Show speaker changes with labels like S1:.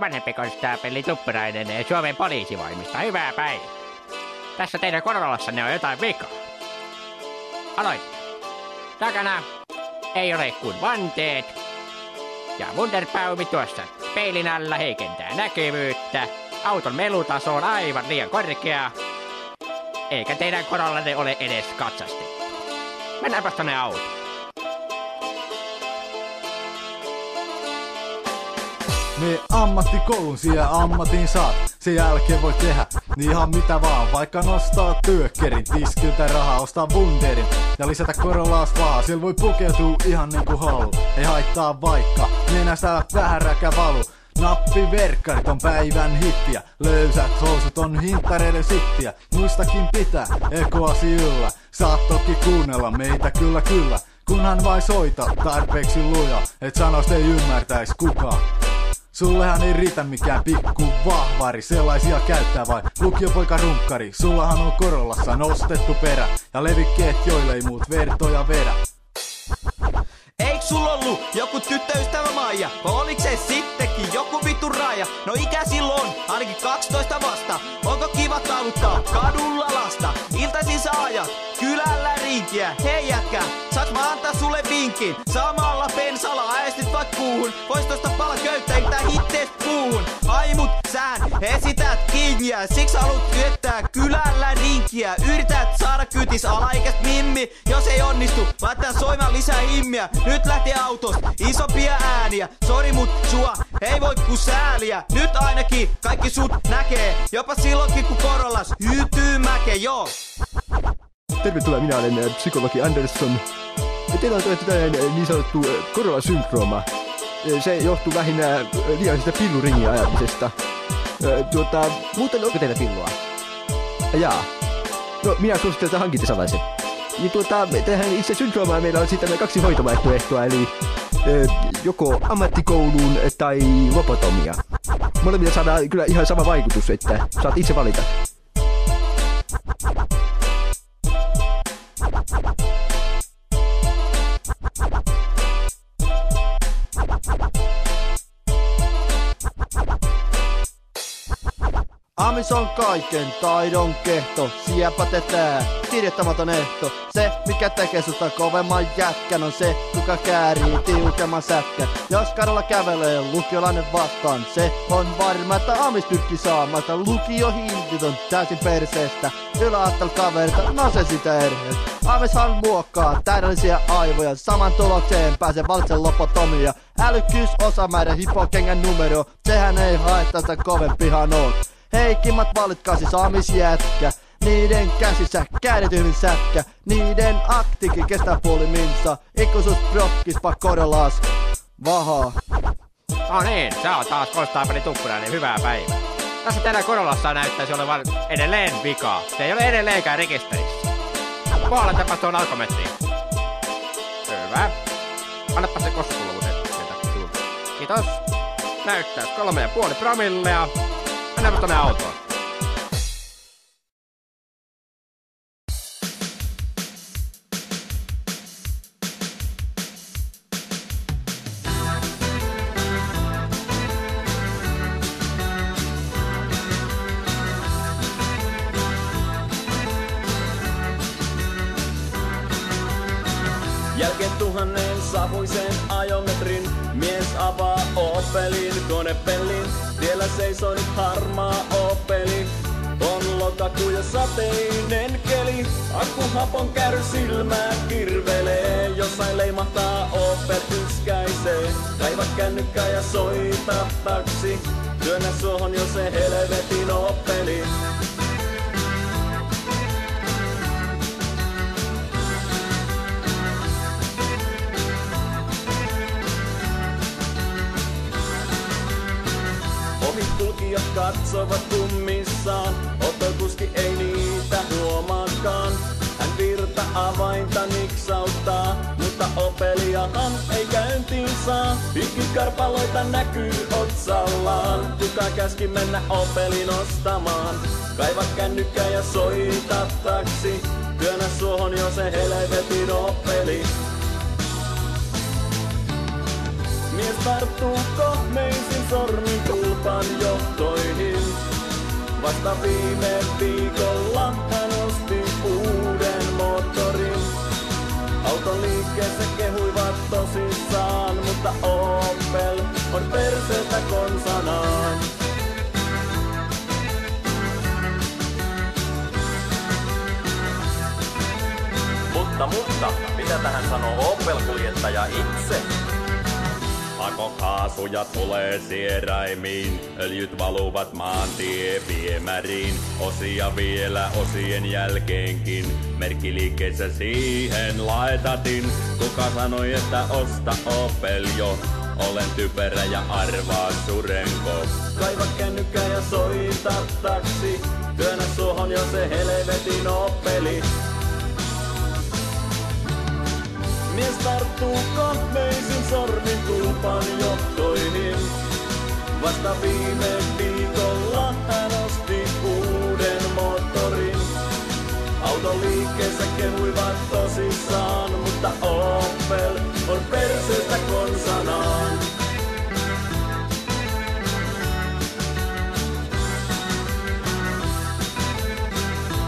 S1: vanhempi konstaapeli Tuppurainen Suomen poliisivoimista. Hyvää päivää. Tässä teidän korolassanne on jotain vikaa. Aloittaa. Takana ei ole kuin vanteet. Ja Wunderbaumi tuossa peilin alla heikentää näkyvyyttä. Auton melutaso on aivan liian korkea. Eikä teidän korollanne ole edes katsastettu. Mennäänpäs tonne autoon.
S2: Me ammattikoulun siellä ammatin saat. Sen jälkeen voi tehdä niin ihan mitä vaan. Vaikka nostaa työkkerin, tiskiltä rahaa, ostaa Wunderin ja lisätä Corollaas vahaa. Siellä voi pukeutua ihan niinku halu. Ei haittaa vaikka nenästä vähän räkä valu. Nappiverkkarit on päivän hittiä. Löysät housut on hintareiden sittiä. Muistakin pitää ekoasi yllä. Saat toki kuunnella meitä kyllä. Kunhan vai soita tarpeeksi luja, et sanoista ei ymmärtäis kukaan. Sullehan ei riitä mikään pikku vahvari, sellaisia käyttää vai lukiopoika runkkari. Sullahan on Corollassa nostettu perä ja levikkeet joille ei muut vertoja vedä.
S3: Eik sul ollu joku tyttöystävä Maija? Oliks se sittenkin joku vittu raja? No ikä silloin ainakin 12 vasta. Onko kiva taluttaa kadulla lasta? Iltaisin sä ajat kylällä rinkiä. Hei jätkä, saaks mä antaa sulle vinkin? Samalla pensalla aestit vaik kuuhun. Vois tosta pala köyttä itää hittees puuhun. Ai mut sään esität kingiä. Siksi haluut yöttää kylällä rinkiä. Yrität saada kytis alaikäst mimmi. Jos ei onnistu, laittaa soimaan lisää himmiä. Nyt lähti autosta isompia ääniä. Sori mut sua ei voi ku sääliä. Nyt ainakin kaikki sut näkee. Jopa silloinkin ku Corollas hyytyy mäke, joo.
S4: Tervetuloa, minä olen psykologi Andersson. Teillä on tällainen niin sanottu Corolla-syndrooma. Se johtuu lähinnä liiallisesta pilluringin ajamisesta. Muuten onko teillä pillua? Jaa. No, minä suosittelen, että hankitte salaisen. Ja tähän itse syndroomaan meillä on sitten 2 hoitovaihtoehtoa, eli joko ammattikouluun tai lobotomia. Molemmilla saadaan kyllä ihan sama vaikutus, että saat itse valita.
S5: Amis on kaiken taidon kehto, siepätetään, kirjoittamaton ehto. Se, mikä tekee susta kovemman jätkän, on se, kuka käärii tiukemman sätkän. Jos kadulla kävelee lukiolainen vastaan, se on varma, että Amis tykki saamatta. Lukiohintit on täysin perseestä, yläastel kaverita, no se sitä erheestä. Amishan muokkaa täydellisiä aivoja, saman tulokseen pääsee valitsen lobotomia. Älykkyys, osamäärä, hipokengän numero, sehän ei hae tästä kovempihan on. Heikimmat valitkaa siis amisjätkä. Niiden käsissä kädetyymin sätkä. Niiden aktikin kestää puoli minsa. Ikuisuus prokkispa Corollas vahaa.
S1: No niin, sä oot taas konstaapeli Tuppurainen, hyvää päivää. Tässä teidän Corollassa näyttäisi olevan edelleen vikaa. Se ei ole edelleenkään rekisterissä. Puoletapas tuon alkometriin. Hyvä. Annapa se kostukuluvuuteen. Kiitos. Näyttäis 3,5 promillea. Mennäänpä tonne autoon.
S6: Jälkeen 1000 savuisen ajometrin mies avaa Opelin konepellin. Tiellä seisoo nyt harmaa Opeli. On lokakuu ja sateinen keli. Akkuhapon käry silmää kirvelee. Jossain leimahtaa Opel yskäisee. Kaiva kännykkä ja soita taksi. Työnnä suohon jo se helvetin Opeli. Ohitulkijat katsovat kummissaan, Opel-kuski ei niitä huomaakaan. Hän virta avainta niksauttaa, mutta Opeliahan ei käyntiin saa. Piikkikarpaloita näkyy otsallaan, kuka käski mennä Opelin ostamaan. Kaiva kännykkä ja soita taksi, työnnä suohon jo se helvetin Opeli. Mies tarttuu kohmeisin sormin kulmaan. tulpan johtoihin. Vasta viime viikolla hän osti uuden moottorin. Autoliikkeessä kehuivat tosissaan, mutta Opel on perseestä konsanaan.
S7: Mutta, mitä tähän sanoo Opel-kuljettaja itse?
S6: Pakokaasuja tulee sieraimiin, öljyt valuvat maantieviemäriin. Osia vielä osien jälkeenkin, merkkiliikkeessä siihen laetatin. Kuka sanoi, että osta Opel jo? Olen typerä ja arvaa surenko. Kaiva kännykkä ja soita taksi, työnnä suohon jo se helvetin Opeli. Mies tarttuu kahveisin sormin tulpan johtoihin. Vasta viime viikolla hän osti uuden moottorin. Autoliikkeessä kehuivat tosissaan, mutta